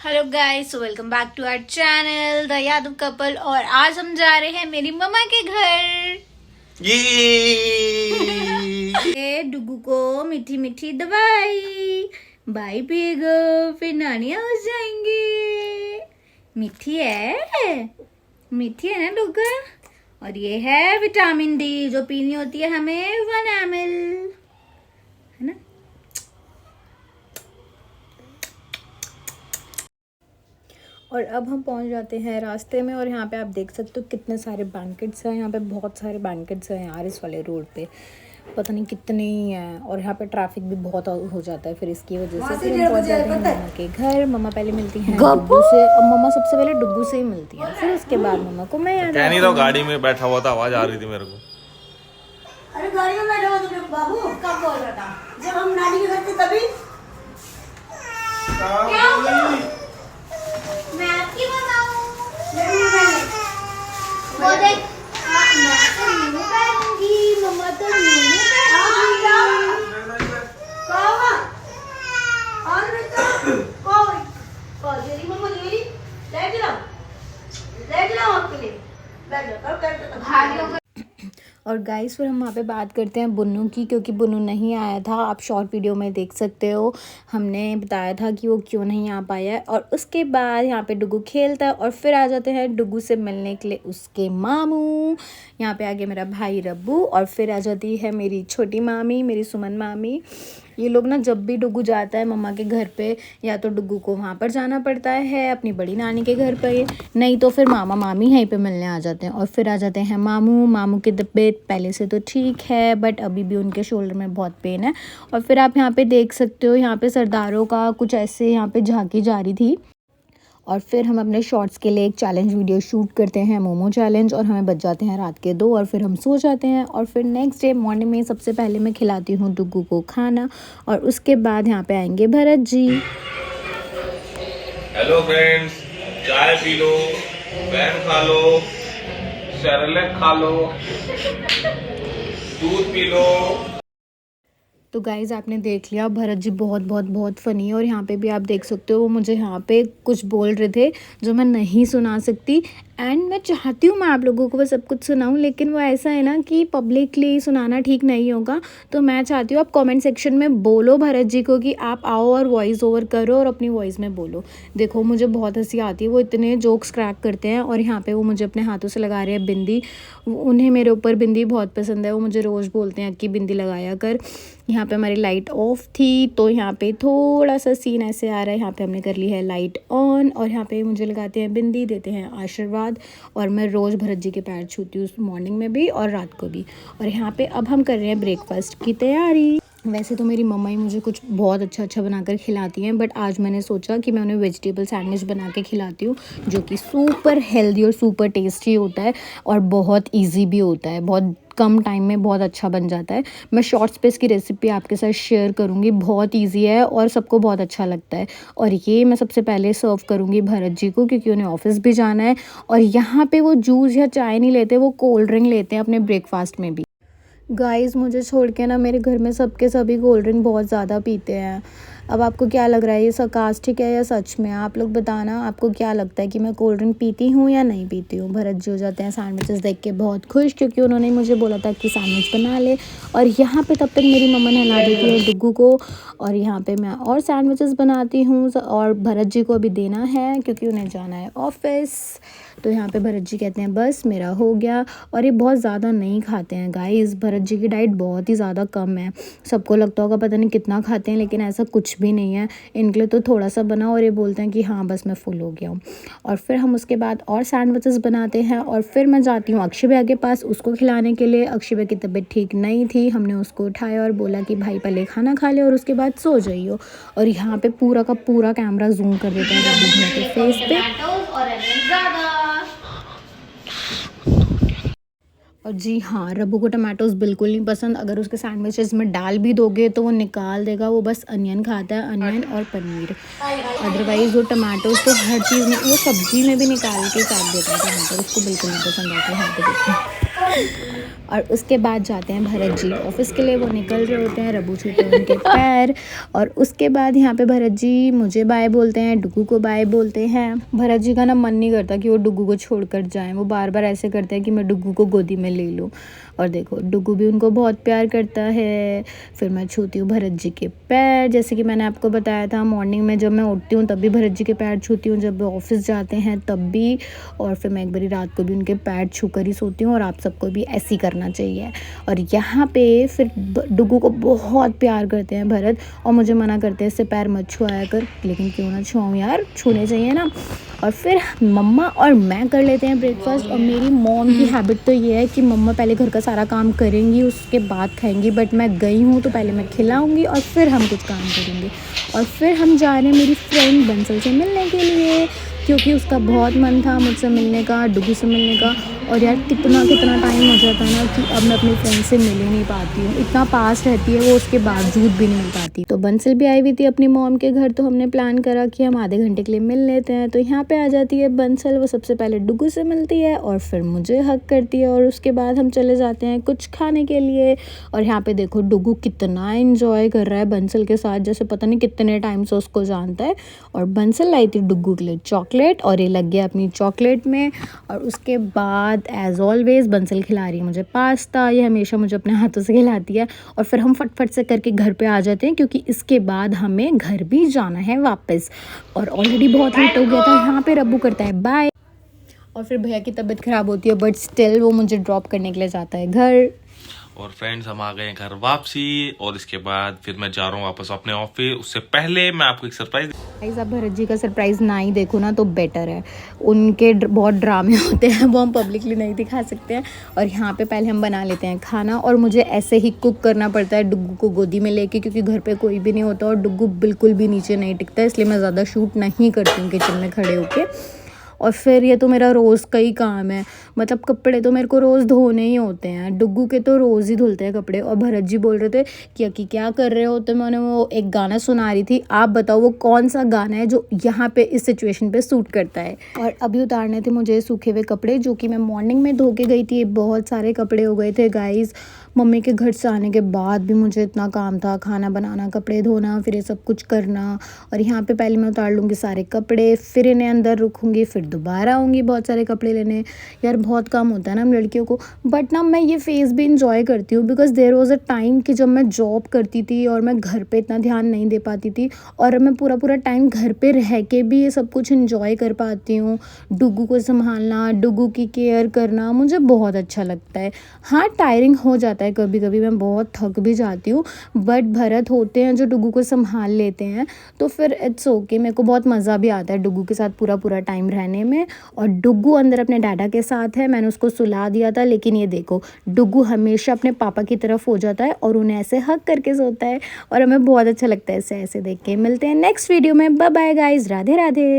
Hello guys, welcome back to our channel the Yadav couple. और आज हम जा रहे हैं मेरी मम्मा के घर। ये डुगू को मीठी मीठी दवाई, बाई पिएगा फिर नानी हाउस जाएंगे। मीठी है ना डुगा। और ये है विटामिन डी जो पीनी होती है हमें 1 ml, है ना। और अब हम पहुंच जाते हैं रास्ते में। और यहाँ पे आप देख सकते हो कितने सारे बैंकेट्स हैं। यहाँ पे बहुत सारे बैंकेट्स हैं यार, इस वाले रोड पे पता नहीं कितने ही हैं। और यहाँ पे ट्रैफिक भी बहुत हो जाता है, फिर इसकी वजह से फिर हम पहुँच जाते हैं मम्मा के घर। मम्मा पहले मिलती हैं डुग्गू से, और मम्मा सबसे पहले डुग्गू से ही मिलती हैं, फिर उसके बाद मम्मा को मैं याद नहीं तो गाड़ी में बैठा हुआ था, आवाज आ रही थी मेरे को। अरे गाड़ी में बैठा हुआ तो बाबू कब बोल रहा था? जब हम नानी के घर थे तभी। मैं आपकी बनाऊं। वो देख मैं तो न्यू पहनूंगी, मम्मा तो न्यू और गाइस फिर हम वहाँ पे बात करते हैं बुन्नू की, क्योंकि बुन्नू नहीं आया था। आप शॉर्ट वीडियो में देख सकते हो, हमने बताया था कि वो क्यों नहीं आ पाया है। और उसके बाद यहाँ पे डुगू खेलता है और फिर आ जाते हैं डुगू से मिलने के लिए उसके मामू। यहाँ पे आ गया मेरा भाई रब्बू, और फिर आ जाती है मेरी छोटी मामी, मेरी सुमन मामी। ये लोग ना जब भी डुगू जाता है मम्मा के घर पे, या तो डुगू को वहाँ पर जाना पड़ता है अपनी बड़ी नानी के घर पे, नहीं तो फिर मामा मामी यहीं पे मिलने आ जाते हैं। और फिर आ जाते हैं मामू। मामू की तबीयत पहले से तो ठीक है, बट अभी भी उनके शोल्डर में बहुत पेन है। और फिर आप यहाँ पे देख सकते हो, यहाँ पे सरदारों का कुछ ऐसे यहाँ पे झांकी जा रही थी। और फिर हम अपने शॉर्ट्स के लिए एक चैलेंज वीडियो शूट करते हैं, मोमो चैलेंज, और हमें बच जाते हैं रात के 2, और फिर हम सो जाते हैं। और फिर नेक्स्ट डे मॉर्निंग में सबसे पहले मैं खिलाती हूँ डुगू को खाना, और उसके बाद यहाँ पे आएंगे भरत जी। हेलो फ्रेंड्स, चाय पी लो, पैन खा लो, सेरेलैक खा लो, दूध पी लो। तो गाइज़ आपने देख लिया, भरत जी बहुत बहुत बहुत फ़नी है। और यहाँ पे भी आप देख सकते हो वो मुझे यहाँ पे कुछ बोल रहे थे जो मैं नहीं सुना सकती, एंड मैं चाहती हूँ मैं आप लोगों को वो सब कुछ सुनाऊँ, लेकिन वो ऐसा है ना कि पब्लिकली सुनाना ठीक नहीं होगा। तो मैं चाहती हूँ आप कमेंट सेक्शन में बोलो भरत जी को कि आप आओ और वॉइस ओवर करो और अपनी वॉइस में बोलो। देखो मुझे बहुत हंसी आती है, वो इतने जोक्स क्रैक करते हैं। और यहाँ पे वो मुझे अपने हाथों से लगा रहे हैं बिंदी। उन्हें मेरे ऊपर बिंदी बहुत पसंद है, वो मुझे रोज़ बोलते हैं कि बिंदी लगाया कर। यहाँ पे हमारी लाइट ऑफ थी, तो यहाँ पे थोड़ा सा सीन ऐसे आ रहा है। यहाँ पे हमने कर ली है लाइट ऑन, और यहाँ पे मुझे लगाते हैं बिंदी, देते हैं आशीर्वाद। और मैं रोज़ भरत जी के पैर छूती हूँ, मॉर्निंग में भी और रात को भी। और यहाँ पे अब हम कर रहे हैं ब्रेकफास्ट की तैयारी। वैसे तो मेरी मम्मा ही मुझे कुछ बहुत अच्छा बनाकर खिलाती हैं, बट आज मैंने सोचा कि मैं उन्हें वेजिटेबल सैंडविच बना के खिलाती हूँ, जो कि सुपर हेल्दी और सुपर टेस्टी होता है, और बहुत ईजी भी होता है, बहुत कम टाइम में बहुत अच्छा बन जाता है। मैं शॉर्ट्स पे इसकी रेसिपी आपके साथ शेयर करूँगी, बहुत ईजी है और सबको बहुत अच्छा लगता है। और ये मैं सबसे पहले सर्व करूँगी भरत जी को, क्योंकि उन्हें ऑफिस भी जाना है। और यहाँ पे वो जूस या चाय नहीं लेते, वो कोल्ड ड्रिंक लेते हैं अपने ब्रेकफास्ट में भी। गाइस मुझे छोड़ के ना मेरे घर में सबके सभी कोल्ड ड्रिंक बहुत ज़्यादा पीते हैं। अब आपको क्या लग रहा है, ये sarcastic है या सच में? आप लोग बताना आपको क्या लगता है कि मैं कोल्ड ड्रिंक पीती हूँ या नहीं पीती हूँ। भरत जी हो जाते हैं सैंडविचेस देख के बहुत खुश, क्योंकि उन्होंने मुझे बोला था कि सैंडविच बना ले। और यहाँ पे तब तक मेरी मम्मा नहला देती है डुग्गू को, और यहाँ पे मैं और सैंडविचेस बनाती हूँ। और भरत जी को अभी देना है क्योंकि उन्हें जाना है ऑफिस। तो यहाँ पे भरत जी कहते हैं बस मेरा हो गया। और ये बहुत ज़्यादा नहीं खाते हैं गाइस, भरत जी की डाइट बहुत ही ज़्यादा कम है। सबको लगता होगा पता नहीं कितना खाते हैं, लेकिन ऐसा कुछ भी नहीं है। इनके लिए तो थोड़ा सा बना और ये बोलते हैं कि हाँ बस मैं फुल हो गया हूँ। और फिर हम उसके बाद और सैंडविचेस बनाते हैं, और फिर मैं जाती हूँ अक्षय भैया के पास उसको खिलाने के लिए। अक्षय भैया की तबीयत ठीक नहीं थी, हमने उसको उठाया और बोला कि भाई पहले खाना खा ले और उसके बाद सो जाइयो। और यहाँ पे पूरा का पूरा कैमरा जूम कर देता है रब्बू भैया के फेस पे। और जी हाँ, रब्बू को टमाटोज बिल्कुल नहीं पसंद। अगर उसके सैंडविचेस में डाल भी दोगे तो वो निकाल देगा, वो बस अनियन खाता है, अनियन और पनीर। अदरवाइज़ वो टमाटोज तो हर चीज़ में, वो सब्जी में भी निकाल के काट देता है टमाटर, उसको बिल्कुल नहीं पसंद आता है। और उसके बाद जाते हैं भरत जी ऑफिस के लिए। वो निकल रहे होते हैं, रबू छूते हैं उनके पैर। और उसके बाद यहाँ पे भरत जी मुझे बाय बोलते हैं, डुगू को बाय बोलते हैं। भरत जी का ना मन नहीं करता कि वो डुगू को छोड़कर जाएं। वो बार बार ऐसे करते हैं कि मैं डुगू को गोदी में ले लूँ। और देखो डुगू भी उनको बहुत प्यार करता है। फिर मैं छूती हूँ भरत जी के पैर, जैसे कि मैंने आपको बताया था मॉर्निंग में जब मैं उठती हूँ तब भी भरत जी के पैर छूती हूँ, जब वो ऑफिस जाते हैं तब भी, और फिर मैं एक बारी रात को भी उनके पैर छू कर ही सोती हूँ। और आप सबको भी ऐसे ही करना चाहिए। और यहाँ पे फिर डुगू को बहुत प्यार करते हैं भरत, और मुझे मना करते हैं इससे पैर मत छुआया कर, लेकिन क्यों ना छुआऊँ यार, छूने चाहिए ना। और फिर मम्मा और मैं कर लेते हैं ब्रेकफास्ट। और मेरी मॉम की हैबिट तो ये है कि मम्मा पहले घर का सारा काम करेंगी उसके बाद खाएंगी, बट मैं गई हूँ तो पहले मैं खिलाऊंगी और फिर हम कुछ काम करेंगे। और फिर हम जा रहे हैं मेरी फ्रेंड बंसल से मिलने के लिए, क्योंकि उसका बहुत मन था मुझसे मिलने का, डुगू से मिलने का। और यार कितना टाइम हो जाता है ना कि अब मैं अपनी फ्रेंड से मिल ही नहीं पाती हूँ। इतना पास रहती है वो, उसके बावजूद भी नहीं मिल पाती। तो बंसल भी आई हुई थी अपनी मॉम के घर, तो हमने प्लान करा कि हम आधे घंटे के लिए मिल लेते हैं। तो यहाँ पे आ जाती है बंसल। वो सबसे पहले डुगू से मिलती है और फिर मुझे हग करती है, और उसके बाद हम चले जाते हैं कुछ खाने के लिए। और यहाँ पे देखो डुगू कितना एंजॉय कर रहा है बंसल के साथ, जैसे पता नहीं कितने टाइम से उसको जानता है। और बंसल लाई थी डुगू के लिए चॉकलेट, और ये लग गया अपनी चॉकलेट में। और उसके बाद एज ऑलवेज बंसल खिला रही है मुझे पास्ता। ये हमेशा मुझे अपने हाथों से खिलाती है। और फिर हम फटफट से करके घर पे आ जाते हैं, क्योंकि इसके बाद हमें घर भी जाना है वापस। और ऑलरेडी बहुत लेट हो गया था। यहाँ पे रब्बू करता है बाय, और फिर भैया की तबीयत ख़राब होती है, बट स्टिल वो मुझे ड्रॉप करने के लिए जाता है घर। और फ्रेंड्स हम आ गए घर वापसी, और इसके बाद फिर मैं जा रहा हूँ वापस अपने ऑफिस। उससे पहले मैं आपको एक सरप्राइज। गाइस आप भरत जी का सरप्राइज़ ना ही देखो ना तो बेटर है। उनके बहुत ड्रामे होते हैं, वो हम पब्लिकली नहीं दिखा सकते हैं। और यहाँ पे पहले हम बना लेते हैं खाना, और मुझे ऐसे ही कुक करना पड़ता है डुगू को गोदी में लेके, क्योंकि घर पे कोई भी नहीं होता और डुगू बिल्कुल भी नीचे नहीं टिकता, इसलिए मैं ज़्यादा शूट नहीं करती हूँ किचन में खड़े होके। और फिर ये तो मेरा रोज़ का ही काम है, मतलब कपड़े तो मेरे को रोज़ धोने ही होते हैं। डुगू के तो रोज़ ही धुलते हैं कपड़े। और भरत जी बोल रहे थे कि क्या कर रहे हो, तो मैंने वो एक गाना सुना रही थी। आप बताओ वो कौन सा गाना है जो यहाँ पे इस सिचुएशन पे सूट करता है। और अभी उतारने थे मुझे सूखे हुए कपड़े, जो कि मैं मॉर्निंग में धो के गई थी। बहुत सारे कपड़े हो गए थे गाइज़। मम्मी के घर से आने के बाद भी मुझे इतना काम था, खाना बनाना, कपड़े धोना, फिर ये सब कुछ करना। और यहाँ पे पहले मैं उतार लूँगी सारे कपड़े, फिर इन्हें अंदर रखूँगी, फिर दोबारा आऊँगी बहुत सारे कपड़े लेने। यार बहुत काम होता है ना हम लड़कियों को, बट ना मैं ये फेज़ भी इंजॉय करती हूँ, because there was a time कि जब मैं जॉब करती थी और मैं घर पे इतना ध्यान नहीं दे पाती थी, और मैं पूरा टाइम घर पे रह के भी ये सब कुछ इंजॉय कर पाती हूँ। डुगू को संभालना, डुगू की केयर करना मुझे बहुत अच्छा लगता है। हाँ टायरिंग हो जाता है कभी कभी, मैं बहुत थक भी जाती हूँ, बट भरत होते हैं जो डुगू को संभाल लेते हैं, तो फिर इट्स ओके। मेरे को बहुत मज़ा भी आता है डुगू के साथ पूरा टाइम रहने में। और डुगू अंदर अपने डैडा के साथ है, मैंने उसको सुला दिया था, लेकिन ये देखो डुगू हमेशा अपने पापा की तरफ हो जाता है और उन्हें ऐसे हक करके सोता है, और हमें बहुत अच्छा लगता है इसे ऐसे देख के। मिलते हैं नेक्स्ट वीडियो में, bye bye guys, Radhe Radhe.